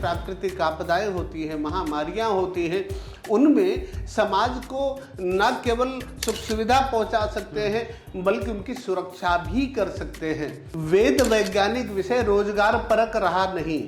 प्राकृतिक आपदाएं होती हैं, महामारियां होती हैं, उनमें समाज को न केवल सुख सुविधा पहुंचा सकते हैं बल्कि उनकी सुरक्षा भी कर सकते हैं। वेद वैज्ञानिक विषय रोजगार परक रहा नहीं,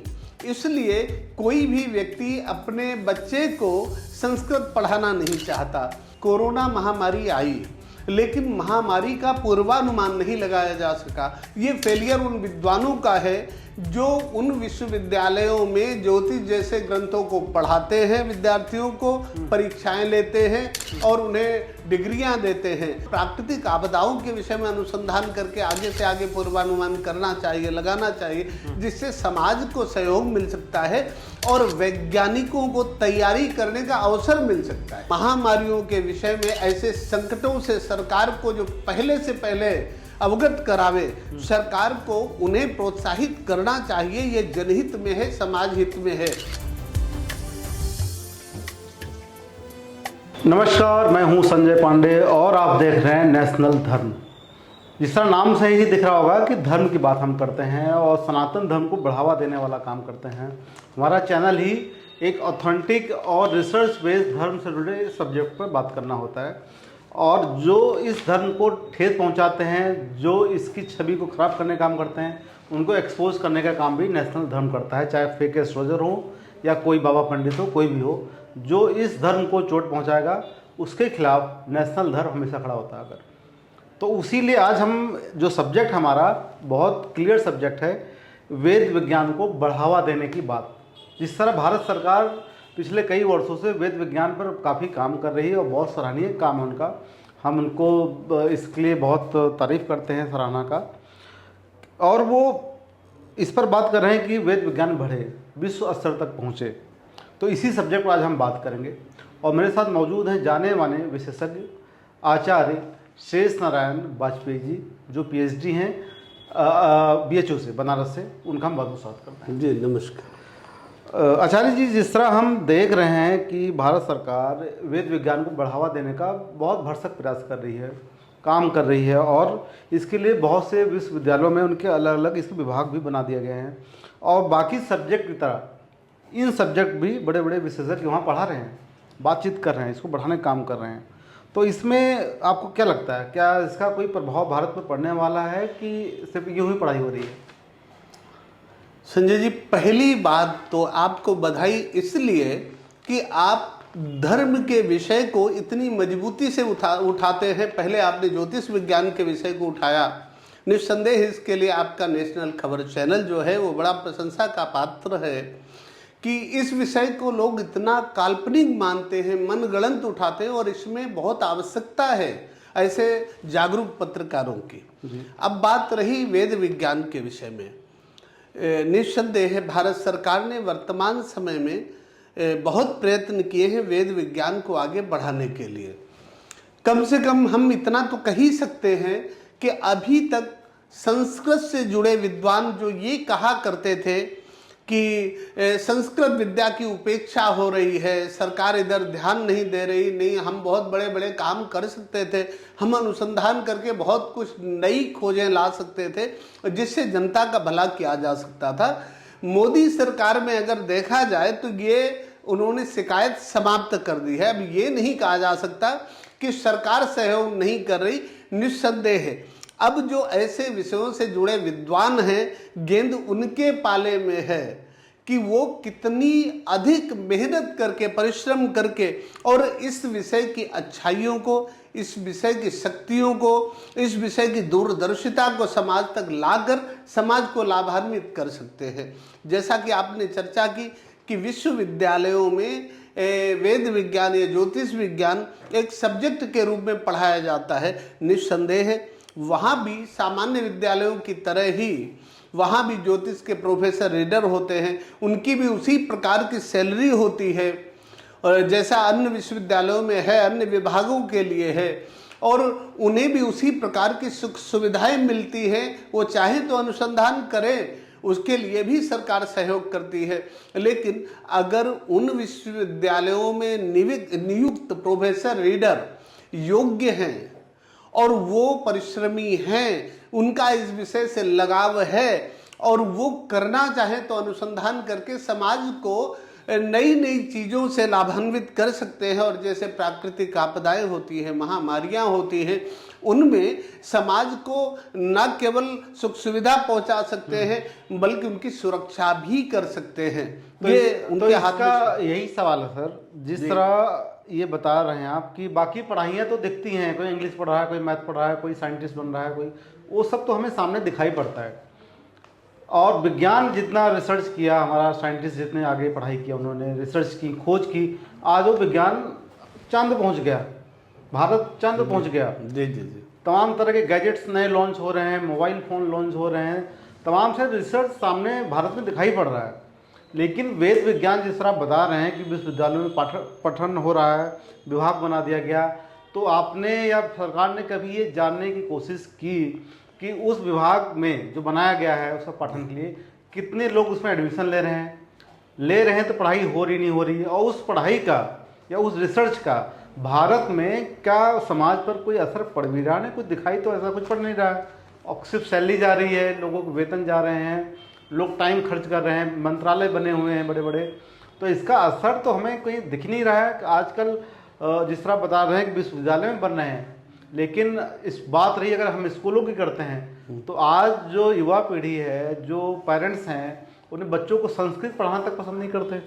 इसलिए कोई भी व्यक्ति अपने बच्चे को संस्कृत पढ़ाना नहीं चाहता। कोरोना महामारी आई, लेकिन महामारी का पूर्वानुमान नहीं लगाया जा सका। ये फेलियर उन विद्वानों का है जो उन विश्वविद्यालयों में ज्योतिष जैसे ग्रंथों को पढ़ाते हैं, विद्यार्थियों को परीक्षाएं लेते हैं और उन्हें डिग्रियां देते हैं। प्राकृतिक आपदाओं के विषय में अनुसंधान करके आगे से आगे पूर्वानुमान करना चाहिए, लगाना चाहिए, जिससे समाज को सहयोग मिल सकता है और वैज्ञानिकों को तैयारी करने का अवसर मिल सकता है। महामारियों के विषय में ऐसे संकटों से सरकार को जो पहले से पहले अवगत करावे, सरकार को उन्हें प्रोत्साहित करना चाहिए। ये जनहित में है, समाज हित में है। नमस्कार, मैं हूं संजय पांडे और आप देख रहे हैं नेशनल धर्म। जिस तरह नाम से ही दिख रहा होगा कि धर्म की बात हम करते हैं और सनातन धर्म को बढ़ावा देने वाला काम करते हैं। हमारा चैनल ही एक ऑथेंटिक और रिसर्च बेस्ड धर्म से जुड़े सब्जेक्ट पर बात करना होता है और जो इस धर्म को ठेस पहुंचाते हैं, जो इसकी छवि को खराब करने का काम करते हैं, उनको एक्सपोज करने का काम भी नेशनल धर्म करता है। चाहे फेक एस्ट्रोलॉजर हो या कोई बाबा पंडित हो, कोई भी हो, जो इस धर्म को चोट पहुंचाएगा उसके खिलाफ नेशनल धर्म हमेशा खड़ा होता है। अगर तो इसीलिए आज हम जो सब्जेक्ट हमारा बहुत क्लियर सब्जेक्ट है, वेद विज्ञान को बढ़ावा देने की बात। जिस तरह भारत सरकार पिछले कई वर्षों से वेद विज्ञान पर काफ़ी काम कर रही है और बहुत सराहनीय काम है उनका, हम उनको इसके लिए बहुत तारीफ़ करते हैं, सराहना का। और वो इस पर बात कर रहे हैं कि वेद विज्ञान बढ़े, विश्व स्तर तक पहुँचे। तो इसी सब्जेक्ट पर आज हम बात करेंगे और मेरे साथ मौजूद हैं जाने माने विशेषज्ञ आचार्य शेष नारायण वाजपेयी जी, जो PhD हैं BHU से, बनारस से। उनका हम बहुत स्वागत करते हैं। जी नमस्कार। आचार्य जी, जिस तरह हम देख रहे हैं कि भारत सरकार वेद विज्ञान को बढ़ावा देने का बहुत भरसक प्रयास कर रही है, काम कर रही है और इसके लिए बहुत से विश्वविद्यालयों में उनके अलग अलग इसके विभाग भी बना दिए गए हैं और बाकी सब्जेक्ट की तरह इन सब्जेक्ट भी बड़े बड़े विशेषज्ञ वहाँ पढ़ा रहे हैं, बातचीत कर रहे हैं, इसको बढ़ाने का काम कर रहे हैं। तो इसमें आपको क्या लगता है, क्या इसका कोई प्रभाव भारत पर पड़ने वाला है कि सिर्फ यूँ ही पढ़ाई हो रही है? संजय जी, पहली बात तो आपको बधाई इसलिए कि आप धर्म के विषय को इतनी मजबूती से उठाते हैं। पहले आपने ज्योतिष विज्ञान के विषय को उठाया, निस्संदेह इसके लिए आपका नेशनल खबर चैनल जो है वो बड़ा प्रशंसा का पात्र है कि इस विषय को लोग इतना काल्पनिक मानते हैं, मनगढ़ंत उठाते हैं और इसमें बहुत आवश्यकता है ऐसे जागरूक पत्रकारों की। अब बात रही वेद विज्ञान के विषय में, निस्संदेह भारत सरकार ने वर्तमान समय में बहुत प्रयत्न किए हैं वेद विज्ञान को आगे बढ़ाने के लिए। कम से कम हम इतना तो कह ही सकते हैं कि अभी तक संस्कृत से जुड़े विद्वान जो ये कहा करते थे कि संस्कृत विद्या की उपेक्षा हो रही है, सरकार इधर ध्यान नहीं दे रही, नहीं हम बहुत बड़े बड़े काम कर सकते थे, हम अनुसंधान करके बहुत कुछ नई खोजें ला सकते थे जिससे जनता का भला किया जा सकता था। मोदी सरकार में अगर देखा जाए तो ये उन्होंने शिकायत समाप्त कर दी है। अब ये नहीं कहा जा सकता कि सरकार सहयोग नहीं कर रही, निस्संदेह है। अब जो ऐसे विषयों से जुड़े विद्वान हैं, गेंद उनके पाले में है कि वो कितनी अधिक मेहनत करके, परिश्रम करके और इस विषय की अच्छाइयों को, इस विषय की शक्तियों को, इस विषय की दूरदर्शिता को समाज तक लाकर समाज को लाभान्वित कर सकते हैं। जैसा कि आपने चर्चा की कि विश्वविद्यालयों में वेद विज्ञान या ज्योतिष विज्ञान एक सब्जेक्ट के रूप में पढ़ाया जाता है। निस्संदेह है वहाँ भी सामान्य विद्यालयों की तरह ही वहाँ भी ज्योतिष के प्रोफेसर रीडर होते हैं, उनकी भी उसी प्रकार की सैलरी होती है और जैसा अन्य विश्वविद्यालयों में है, अन्य विभागों के लिए है, और उन्हें भी उसी प्रकार की सुख सुविधाएं मिलती हैं। वो चाहे तो अनुसंधान करें, उसके लिए भी सरकार सहयोग करती है। लेकिन अगर उन विश्वविद्यालयों में नियुक्त प्रोफेसर रीडर योग्य हैं और वो परिश्रमी हैं, उनका इस विषय से लगाव है और वो करना चाहे तो अनुसंधान करके समाज को नई नई चीज़ों से लाभान्वित कर सकते हैं। और जैसे प्राकृतिक आपदाएं होती हैं, महामारियां होती हैं, उनमें समाज को न केवल सुख सुविधा पहुंचा सकते हैं बल्कि उनकी सुरक्षा भी कर सकते हैं। तो ये उनके हाथ इसका यही सवाल है सर, जिस तरह ये बता रहे हैं आप कि बाकी पढ़ाइयाँ तो दिखती हैं, कोई इंग्लिश पढ़ रहा है, कोई मैथ पढ़ रहा है, कोई साइंटिस्ट बन रहा है, कोई वो सब तो हमें सामने दिखाई पड़ता है। और विज्ञान जितना रिसर्च किया, हमारा साइंटिस्ट जितने आगे पढ़ाई किया, उन्होंने रिसर्च की, खोज की, आज वो विज्ञान चांद पहुंच गया, भारत चांद पहुंच गया। जी जी जी। तमाम तरह के गैजेट्स नए लॉन्च हो रहे हैं, मोबाइल फ़ोन लॉन्च हो रहे हैं, तमाम से रिसर्च सामने भारत में दिखाई पड़ रहा है। लेकिन वेद विज्ञान जिस तरह बता रहे हैं कि विश्वविद्यालयों में पठन हो रहा है, विभाग बना दिया गया, तो आपने या सरकार ने कभी ये जानने की कोशिश की कि उस विभाग में जो बनाया गया है उसका पठन के लिए कितने लोग उसमें एडमिशन ले रहे हैं तो पढ़ाई हो रही नहीं हो रही है, और उस पढ़ाई का या उस रिसर्च का भारत में क्या समाज पर कोई असर पड़ भी रहा है? कुछ दिखाई तो ऐसा कुछ पड़ नहीं रहा है। और सिर्फ सैलरी जा रही है, लोगों को वेतन जा रहे हैं, लोग टाइम खर्च कर रहे हैं, मंत्रालय बने हुए हैं बड़े बड़े, तो इसका असर तो हमें कहीं दिख नहीं रहा है। आजकल जिस तरह बता रहे हैं कि विश्वविद्यालय में बन रहे हैं, लेकिन इस बात रही अगर हम स्कूलों की करते हैं तो आज जो युवा पीढ़ी है, जो पेरेंट्स हैं, उन्हें बच्चों को संस्कृत पढ़ाना तक पसंद नहीं करते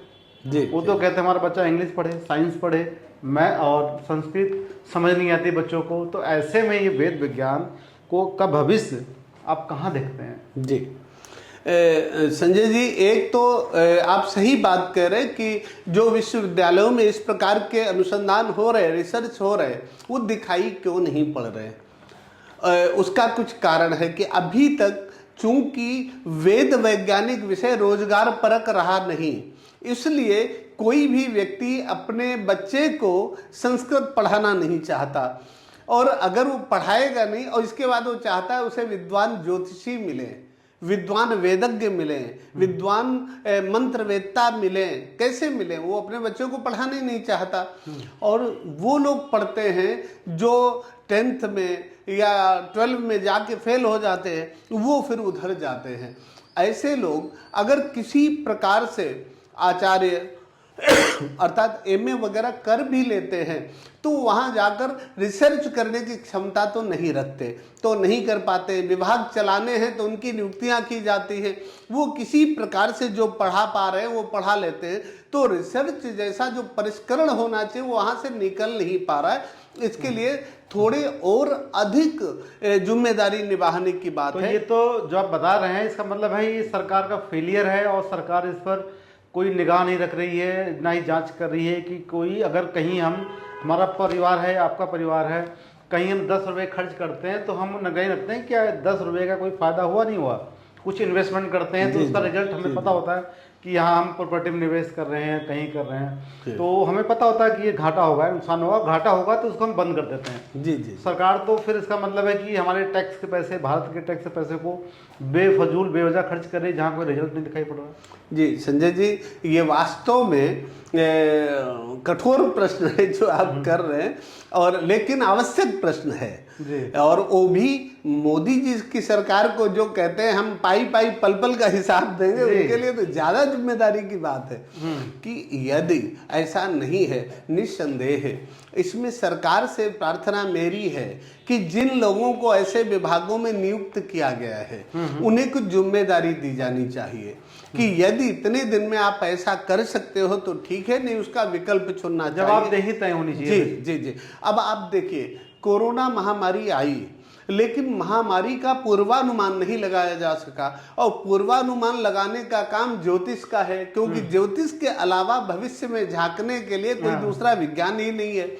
जी। वो तो कहते हैं हमारा बच्चा इंग्लिश पढ़े, साइंस पढ़े, मैं और संस्कृत समझ नहीं आती बच्चों को। तो ऐसे में ये वेद विज्ञान को का भविष्य आप कहाँ देखते हैं? जी संजय जी, एक तो आप सही बात कह रहे हैं कि जो विश्वविद्यालयों में इस प्रकार के अनुसंधान हो रहे, रिसर्च हो रहे, वो दिखाई क्यों नहीं पड़ रहे? उसका कुछ कारण है कि अभी तक चूंकि वेद वैज्ञानिक विषय रोजगार परक रहा नहीं, इसलिए कोई भी व्यक्ति अपने बच्चे को संस्कृत पढ़ाना नहीं चाहता। और अगर वो पढ़ाएगा नहीं और इसके बाद वो चाहता है उसे विद्वान ज्योतिषी मिले, विद्वान वेदज्ञ मिले, विद्वान मंत्रवेत्ता मिले, कैसे मिले? वो अपने बच्चों को पढ़ाना ही नहीं चाहता। और वो लोग पढ़ते हैं जो 10th में या 12 में जाके फेल हो जाते हैं, वो फिर उधर जाते हैं। ऐसे लोग अगर किसी प्रकार से आचार्य अर्थात एमए वगैरह कर भी लेते हैं तो वहाँ जाकर रिसर्च करने की क्षमता तो नहीं रखते, तो नहीं कर पाते। विभाग चलाने हैं तो उनकी नियुक्तियाँ की जाती हैं, वो किसी प्रकार से जो पढ़ा पा रहे हैं वो पढ़ा लेते हैं, तो रिसर्च जैसा जो परिष्करण होना चाहिए वो वहाँ से निकल नहीं पा रहा है। इसके लिए थोड़े और अधिक जिम्मेदारी निभाने की बात है। ये तो जो आप बता रहे हैं इसका मतलब है ये सरकार का फेलियर है और सरकार इस पर कोई निगाह नहीं रख रही है, ना ही जांच कर रही है कि कोई अगर कहीं हमारा परिवार है, आपका परिवार है, कहीं हम 10 रुपये खर्च करते हैं तो हम नगाह रखते हैं क्या 10 रुपये का कोई फ़ायदा हुआ नहीं हुआ। कुछ इन्वेस्टमेंट करते हैं तो उसका रिजल्ट हमें पता होता है कि यहाँ हम प्रॉपर्टी में निवेश कर रहे हैं, कहीं कर रहे हैं, तो हमें पता होता है कि ये घाटा होगा, नुकसान होगा। घाटा होगा तो उसको हम बंद कर देते हैं। जी जी। सरकार तो फिर इसका मतलब है कि हमारे टैक्स के पैसे, भारत के टैक्स के पैसे को बेफजूल बेवजह खर्च कर रही है जहाँ कोई रिजल्ट नहीं दिखाई पड़ रहा। जी संजय जी, ये वास्तव में कठोर प्रश्न है जो आप कर रहे हैं, और लेकिन आवश्यक प्रश्न है जी। और वो भी मोदी जी की सरकार को जो कहते हैं हम पाई पाई पल पल का हिसाब देंगे, उनके लिए तो ज़्यादा जिम्मेदारी की बात है कि यदि ऐसा नहीं है, निस्संदेह है इसमें सरकार से प्रार्थना मेरी है कि जिन लोगों को ऐसे विभागों में नियुक्त किया गया है उन्हें कुछ जिम्मेदारी दी जानी चाहिए कि यदि इतने दिन में आप ऐसा कर सकते हो तो ठीक है, नहीं उसका विकल्प चुनना चाहिए। जवाबदेही तय होनी चाहिए। जी जी जी। अब आप देखिए, कोरोना महामारी आई लेकिन महामारी का पूर्वानुमान नहीं लगाया जा सका, और पूर्वानुमान लगाने का काम ज्योतिष का है, क्योंकि ज्योतिष के अलावा भविष्य में झांकने के लिए कोई दूसरा विज्ञान ही नहीं है।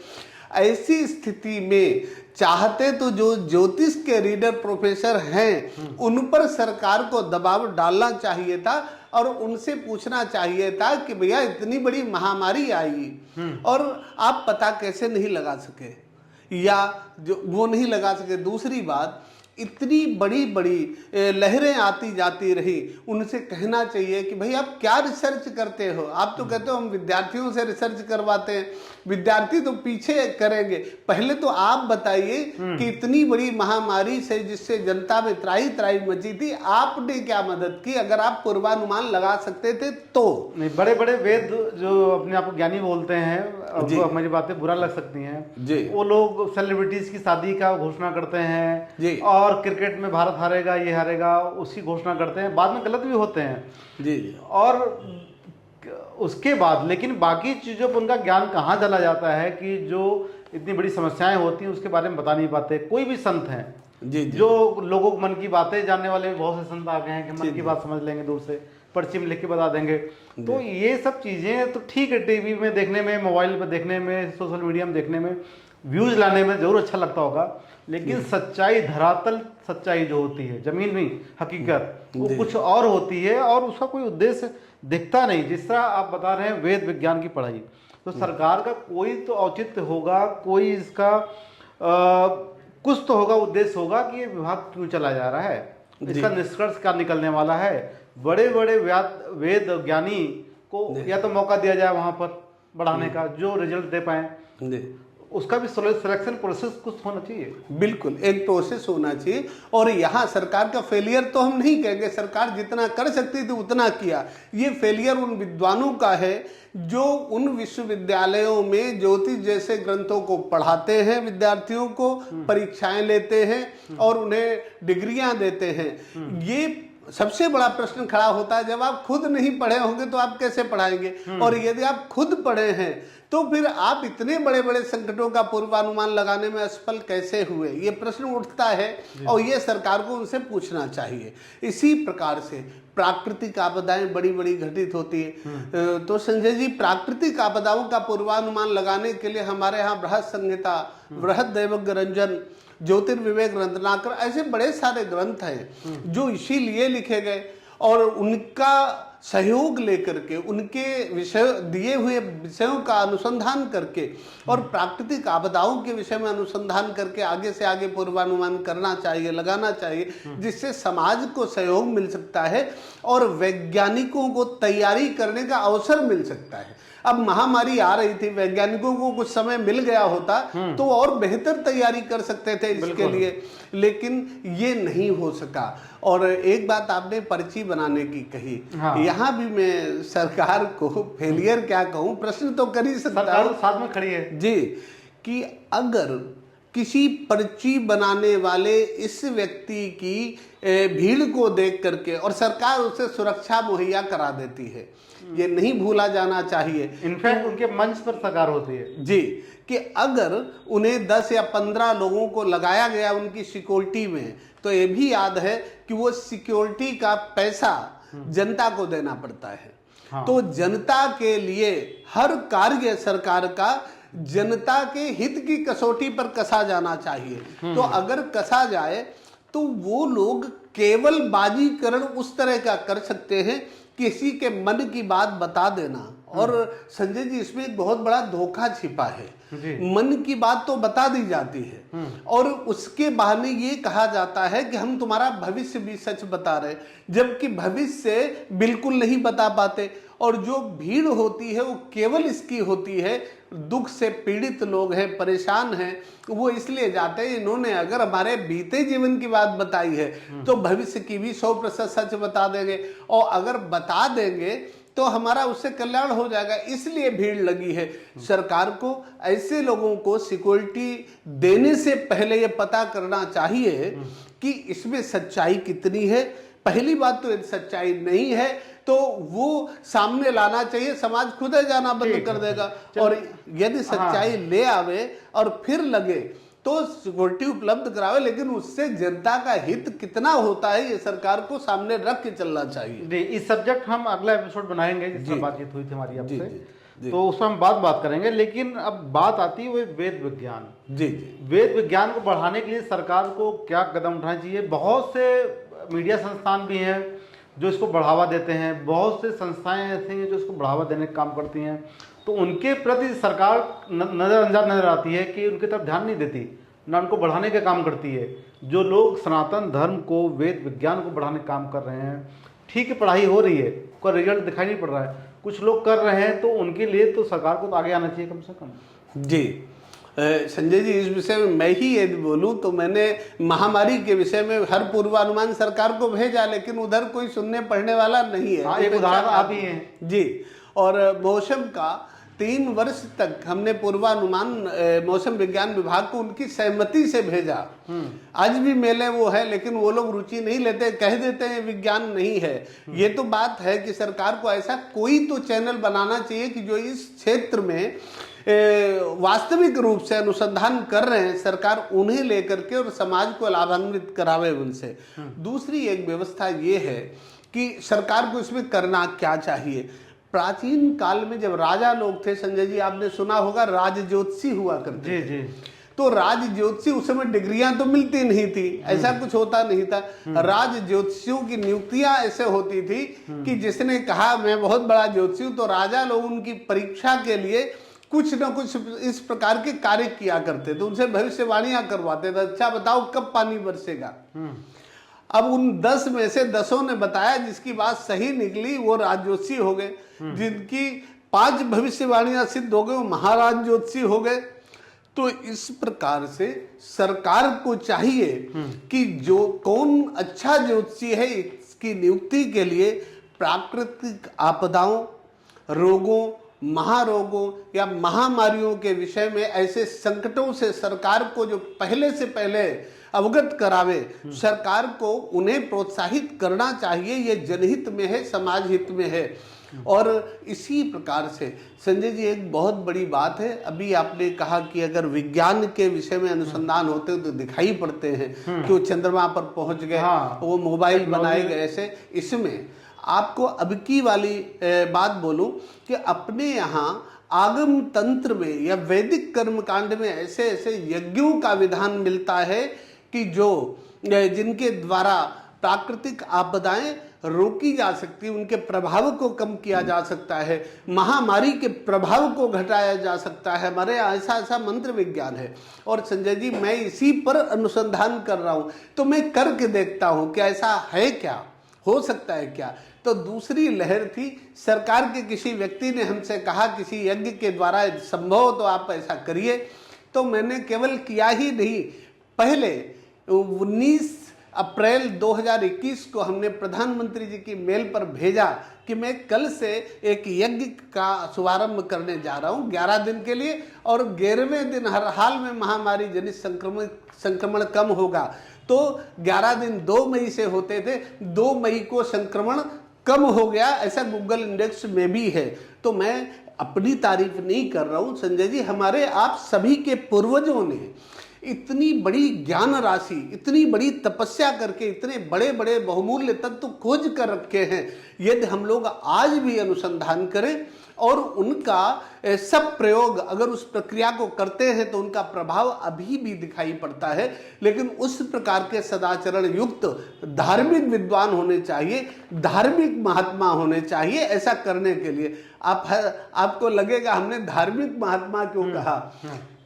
ऐसी स्थिति में चाहते तो जो ज्योतिष के रीडर प्रोफेसर हैं उन पर सरकार को दबाव डालना चाहिए था और उनसे पूछना चाहिए था कि भैया इतनी बड़ी महामारी आई और आप पता कैसे नहीं लगा सके, या जो वो नहीं लगा सके। दूसरी बात, इतनी बड़ी बड़ी लहरें आती जाती रही, उनसे कहना चाहिए कि भाई आप क्या रिसर्च करते हो? आप तो कहते हो हम विद्यार्थियों से रिसर्च करवाते हैं, विद्यार्थी तो पीछे करेंगे। पहले तो आप बताइए कि इतनी बड़ी महामारी से जिससे जनता में त्राही त्राही मची थी, आपने क्या मदद की? अगर आप पूर्वानुमान लगा सकते थे तो। नहीं, बड़े बड़े वेद जो अपने आप को ज्ञानी बोलते हैं, अब हमारी बातें बुरा लग सकती हैं जी, वो लोग सेलिब्रिटीज की शादी का घोषणा करते हैं जी, और क्रिकेट में भारत हारेगा, ये हारेगा, उसकी घोषणा करते हैं, बाद में गलत भी होते हैं जी, और उसके बाद लेकिन बाकी चीज़ों पर उनका ज्ञान कहाँ चला जाता है कि जो इतनी बड़ी समस्याएं होती हैं उसके बारे में बता नहीं पाते। कोई भी संत हैं जी, जी, जो लोगों को मन की बातें जानने वाले बहुत से संत आ गए हैं कि मन की बात समझ लेंगे, दूर से पर्ची में लिख के बता देंगे। तो ये सब चीज़ें तो ठीक है, टीवी में देखने में, मोबाइल पर देखने में, सोशल मीडिया में देखने में, व्यूज लाने में जरूर अच्छा लगता होगा, लेकिन सच्चाई, धरातल सच्चाई जो होती है, जमीन में हकीकत, वो कुछ और होती है और उसका कोई उद्देश्य दिखता नहीं। जिस तरह आप बता रहे हैं वेद विज्ञान की पढ़ाई, तो सरकार का कोई तो औचित्य होगा, कोई इसका कुछ तो होगा, उद्देश्य होगा कि ये विभाग क्यों चला जा रहा है, इसका निष्कर्ष क्या निकलने वाला है। बड़े बड़े वेद ज्ञानी को या तो मौका दिया जाए वहां पर बढ़ाने का, जो रिजल्ट दे पाए, उसका भी सिलेक्शन प्रोसेस कुछ होना चाहिए। बिल्कुल, एक प्रोसेस होना चाहिए। और यहाँ सरकार का फेलियर तो हम नहीं कहेंगे, सरकार जितना कर सकती थी उतना किया। ये फेलियर उन विद्वानों का है जो उन विश्वविद्यालयों में ज्योतिष जैसे ग्रंथों को पढ़ाते हैं, विद्यार्थियों को परीक्षाएं लेते हैं और उन्हें डिग्रियां देते हैं। ये सबसे बड़ा प्रश्न खड़ा होता है, जब आप खुद नहीं पढ़े होंगे तो आप कैसे पढ़ाएंगे? और यदि आप खुद पढ़े हैं तो फिर आप इतने बड़े बड़े संकटों का पूर्वानुमान लगाने में असफल कैसे हुए? ये प्रश्न उठता है और ये सरकार को उनसे पूछना चाहिए। इसी प्रकार से प्राकृतिक आपदाएं बड़ी बड़ी घटित होती है। तो संजय जी, प्राकृतिक आपदाओं का पूर्वानुमान लगाने के लिए हमारे यहाँ बृहद संहिता, बृहद दैवज्ञ रंजन, ज्योतिर्विवेक रत्नाकर, ऐसे बड़े सारे ग्रंथ हैं जो इसीलिए लिखे गए और उनका सहयोग लेकर के, उनके विषय दिए हुए विषयों का अनुसंधान करके और प्राकृतिक आपदाओं के विषय में अनुसंधान करके आगे से आगे पूर्वानुमान करना चाहिए, लगाना चाहिए, जिससे समाज को सहयोग मिल सकता है और वैज्ञानिकों को तैयारी करने का अवसर मिल सकता है। अब महामारी आ रही थी, वैज्ञानिकों को कुछ समय मिल गया होता तो और बेहतर तैयारी कर सकते थे इसके लिए, लेकिन ये नहीं हो सका। और एक बात आपने पर्ची बनाने की कही, यहाँ भी मैं सरकार को फेलियर क्या कहूँ, प्रश्न तो कर ही सकता हूँ, साथ में खड़ी है जी, कि अगर किसी पर्ची बनाने वाले इस व्यक्ति की भीड़ को देख करके और सरकार उसे सुरक्षा मुहैया करा देती है, ये नहीं भूला जाना चाहिए। इनफैक्ट उनके मंच पर सरकार होती है जी, कि अगर उन्हें 10 या 15 लोगों को लगाया गया उनकी सिक्योरिटी में, तो ये भी याद है कि वो सिक्योरिटी का पैसा जनता को देना पड़ता है। तो जनता के लिए हर कार्य सरकार का जनता के हित की कसौटी पर कसा जाना चाहिए। तो अगर कसा जाए तो वो लोग केवल बाजीकरण उस तरह का कर सकते हैं, किसी के मन की बात बता देना। और संजय जी, इसमें एक बहुत बड़ा धोखा छिपा है। मन की बात तो बता दी जाती है और उसके बहाने ये कहा जाता है कि हम तुम्हारा भविष्य भी सच बता रहे, जबकि भविष्य बिल्कुल नहीं बता पाते। और जो भीड़ होती है वो केवल इसकी होती है, दुख से पीड़ित लोग हैं, परेशान हैं, वो इसलिए जाते हैं। इन्होंने अगर हमारे बीते जीवन की बात बताई है तो भविष्य की भी 100% सच बता देंगे, और अगर बता देंगे तो हमारा उससे कल्याण हो जाएगा, इसलिए भीड़ लगी है। सरकार को ऐसे लोगों को सिक्योरिटी देने से पहले ये पता करना चाहिए कि इसमें सच्चाई कितनी है। पहली बात तो यदि सच्चाई नहीं है तो वो सामने लाना चाहिए, समाज खुद ही जाना बंद कर देगा। और यदि सच्चाई ले आवे और फिर लगे तो सिक्योरिटी उपलब्ध करावे, लेकिन उससे जनता का हित कितना होता है ये सरकार को सामने रख के चलना चाहिए। जी, इस सब्जेक्ट हम अगला एपिसोड बनाएंगे, जिस पर बातचीत हुई थी हमारी आपसे, तो उसमें हम बात करेंगे। लेकिन अब बात आती है वो वेद विज्ञान। जी, वेद विज्ञान को बढ़ाने के लिए सरकार को क्या कदम उठाना चाहिए? बहुत से मीडिया संस्थान भी हैं जो इसको बढ़ावा देते हैं, बहुत से संस्थाएं ऐसी हैं जो इसको बढ़ावा देने का काम करती हैं, तो उनके प्रति सरकार नज़रअंदाज नजर आती है कि उनकी तरफ ध्यान नहीं देती। ना उनको बढ़ाने का काम करती है। जो लोग सनातन धर्म को, वेद विज्ञान को बढ़ाने का काम कर रहे हैं, ठीक है पढ़ाई हो रही है, कोई रिजल्ट दिखाई नहीं पड़ रहा है, कुछ लोग कर रहे हैं, तो उनके लिए तो सरकार को तो आगे आना चाहिए कम से कम। जी संजय जी, इस विषय में मैं ही यदि बोलूं तो मैंने महामारी के विषय में हर पूर्वानुमान सरकार को भेजा, लेकिन उधर कोई सुनने पढ़ने वाला नहीं है। हाँ, एक उदाहरण आप ही हैं। जी, और मौसम का 3 वर्ष तक हमने पूर्वानुमान मौसम विज्ञान विभाग को उनकी सहमति से भेजा। आज भी मेले वो है, लेकिन वो लोग रुचि नहीं लेते, कह देते हैं विज्ञान नहीं है। ये तो बात है कि सरकार को ऐसा कोई तो चैनल बनाना चाहिए कि जो इस क्षेत्र में वास्तविक रूप से अनुसंधान कर रहे हैं, सरकार उन्हें लेकर के और समाज को लाभान्वित करावे उनसे। दूसरी एक व्यवस्था ये है कि सरकार को इसमें करना क्या चाहिए। प्राचीन काल में जब राजा लोग थे संजय जी, आपने सुना होगा राज ज्योतिषी हुआ करते। जी जी। तो राज ज्योतिषी उस समय डिग्रियां तो मिलती नहीं थी, ऐसा कुछ होता नहीं था। राज ज्योतिषियों की नियुक्तियां ऐसे होती थी कि जिसने कहा मैं बहुत बड़ा ज्योतिषी हूं, तो राजा लोग उनकी परीक्षा के लिए कुछ न कुछ इस प्रकार के कार्य किया करते थे, उनसे भविष्यवाणियां करवाते थे। अच्छा बताओ कब पानी बरसेगा। अब उन 10 में से 10 ने बताया, जिसकी बात सही निकली वो राज ज्योतिषी हो गए। जिनकी 5 भविष्यवाणियां सिद्ध हो गए वो महाराज ज्योतिषी हो गए। तो इस प्रकार से सरकार को चाहिए कि जो कौन अच्छा ज्योतिषी है, इसकी नियुक्ति के लिए प्राकृतिक आपदाओं, रोगों, महारोगों या महामारियों के विषय में ऐसे संकटों से सरकार को जो पहले से पहले अवगत करावे, सरकार को उन्हें प्रोत्साहित करना चाहिए। ये जनहित में है, समाज हित में है। और इसी प्रकार से संजय जी एक बहुत बड़ी बात है, अभी आपने कहा कि अगर विज्ञान के विषय में अनुसंधान होते तो दिखाई पड़ते हैं कि वो चंद्रमा पर पहुंच गए, वो मोबाइल बनाए गए। ऐसे इसमें आपको अब की वाली बात बोलूं कि अपने यहाँ आगम तंत्र में या वैदिक कर्मकांड में ऐसे ऐसे यज्ञों का विधान मिलता है कि जो जिनके द्वारा प्राकृतिक आपदाएं रोकी जा सकती है, उनके प्रभाव को कम किया जा सकता है, महामारी के प्रभाव को घटाया जा सकता है। हमारे ऐसा ऐसा मंत्र विज्ञान है। और संजय जी मैं इसी पर अनुसंधान कर रहा हूं, तो मैं करके देखता हूं कि ऐसा है क्या, हो सकता है क्या। तो दूसरी लहर थी, सरकार के किसी व्यक्ति ने हमसे कहा किसी यज्ञ के द्वारा संभव तो आप ऐसा करिए। तो मैंने केवल किया ही नहीं, पहले 19 अप्रैल 2021 को हमने प्रधानमंत्री जी की मेल पर भेजा कि मैं कल से एक यज्ञ का शुभारंभ करने जा रहा हूं 11 दिन के लिए, और 11वें दिन हर हाल में महामारी जनित संक्रमण कम होगा। तो 11 दिन 2 मई से होते थे, 2 मई को संक्रमण कम हो गया, ऐसा गूगल इंडेक्स में भी है। तो मैं अपनी तारीफ नहीं कर रहा हूं संजय जी, हमारे आप सभी के पूर्वजों ने इतनी बड़ी ज्ञान राशि, इतनी बड़ी तपस्या करके इतने बड़े बड़े बहुमूल्य तत्व खोज कर रखे हैं। यदि हम लोग आज भी अनुसंधान करें और उनका सब प्रयोग अगर उस प्रक्रिया को करते हैं तो उनका प्रभाव अभी भी दिखाई पड़ता है। लेकिन उस प्रकार के सदाचरण युक्त धार्मिक विद्वान होने चाहिए, धार्मिक महात्मा होने चाहिए ऐसा करने के लिए। आपको लगेगा हमने धार्मिक महात्मा क्यों कहा।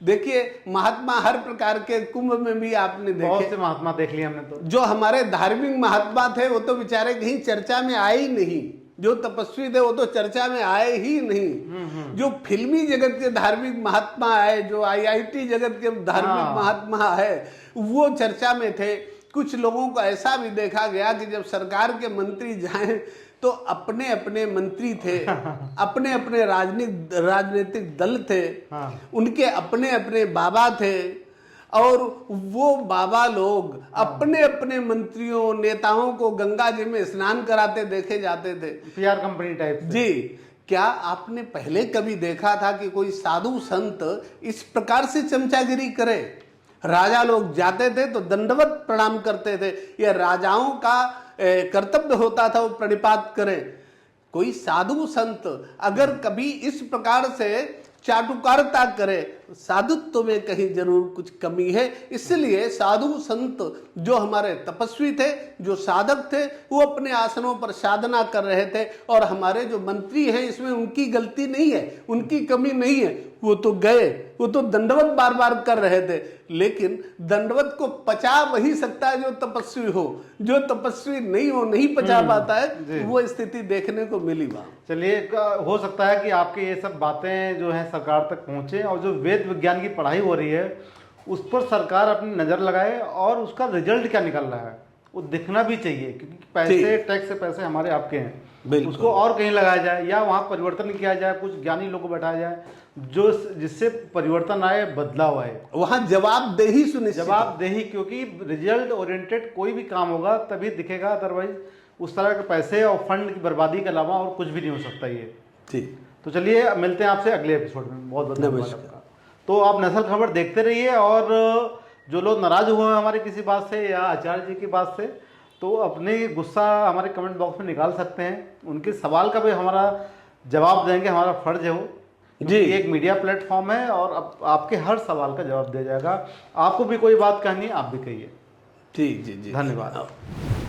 देखिए महात्मा हर प्रकार के, कुंभ में भी आपने देखे बहुत से महात्मा देख लिए हमने। तो जो हमारे धार्मिक महात्मा थे वो तो बेचारे कहीं चर्चा में आए ही नहीं, जो तपस्वी थे वो तो चर्चा में आए ही नहीं। जो फिल्मी जगत के धार्मिक महात्मा आए, जो IIT जगत के धार्मिक महात्मा आए, वो चर्चा में थे। कुछ लोगों को ऐसा भी देखा गया कि जब सरकार के मंत्री जाएं तो अपने अपने मंत्री थे, अपने अपने राजनीतिक दल थे, उनके अपने अपने बाबा थे, और वो बाबा लोग अपने अपने मंत्रियों नेताओं को गंगा जी में स्नान कराते देखे जाते थे। PR कंपनी टाइप से। जी, क्या आपने पहले कभी देखा था कि कोई साधु संत इस प्रकार से चमचागिरी करे। राजा लोग जाते थे तो दंडवत प्रणाम करते थे, यह राजाओं का कर्तव्य होता था वो प्रणिपात करें। कोई साधु संत अगर कभी इस प्रकार से चाटुकारिता करे साधुत्व में कहीं जरूर कुछ कमी है। इसलिए साधु संत जो हमारे तपस्वी थे, जो साधक थे, वो अपने आसनों पर साधना कर रहे थे, और हमारे जो मंत्री हैं इसमें उनकी गलती नहीं है, उनकी कमी नहीं है। वो तो गए, वो तो दंडवत बार बार कर रहे थे, लेकिन दंडवत को पचा वही सकता है जो तपस्वी हो। जो तपस्वी नहीं हो, नहीं पचा पाता है, वो स्थिति देखने को मिली वहां। चलिए, हो सकता है कि आपकी ये सब बातें जो हैं सरकार तक पहुंचे, और जो वेद विज्ञान की पढ़ाई हो रही है उस पर सरकार अपनी नज़र लगाए, और उसका रिजल्ट क्या निकल रहा है वो दिखना भी चाहिए, क्योंकि पैसे, टैक्स से पैसे हमारे आपके हैं, उसको और कहीं लगाया जाए, या वहाँ परिवर्तन किया जाए, कुछ ज्ञानी लोग को बैठाया जाए जो जिससे परिवर्तन आए, बदलाव आए, वहां जवाबदेही सुनिश्चित, जवाबदेही, क्योंकि रिजल्ट ओरिएंटेड कोई भी काम होगा तभी दिखेगा, अदरवाइज उस तरह के पैसे और फंड की बर्बादी के अलावा और कुछ भी नहीं हो सकता ये। ठीक, तो चलिए, मिलते हैं आपसे अगले एपिसोड में। बहुत बहुत धन्यवाद नमस्कार। आपका। तो आप नस्ल खबर देखते रहिए, और जो लोग नाराज हुए हैं हमारे किसी बात से या आचार्य जी की बात से, तो अपने गुस्सा हमारे कमेंट बॉक्स में निकाल सकते हैं। उनके सवाल का भी हमारा जवाब देंगे, हमारा फर्ज है वो जी। एक मीडिया प्लेटफॉर्म है, और आपके हर सवाल का जवाब दिया जाएगा। आपको भी कोई बात कहनी है, आप भी कहिए। ठीक जी, धन्यवाद।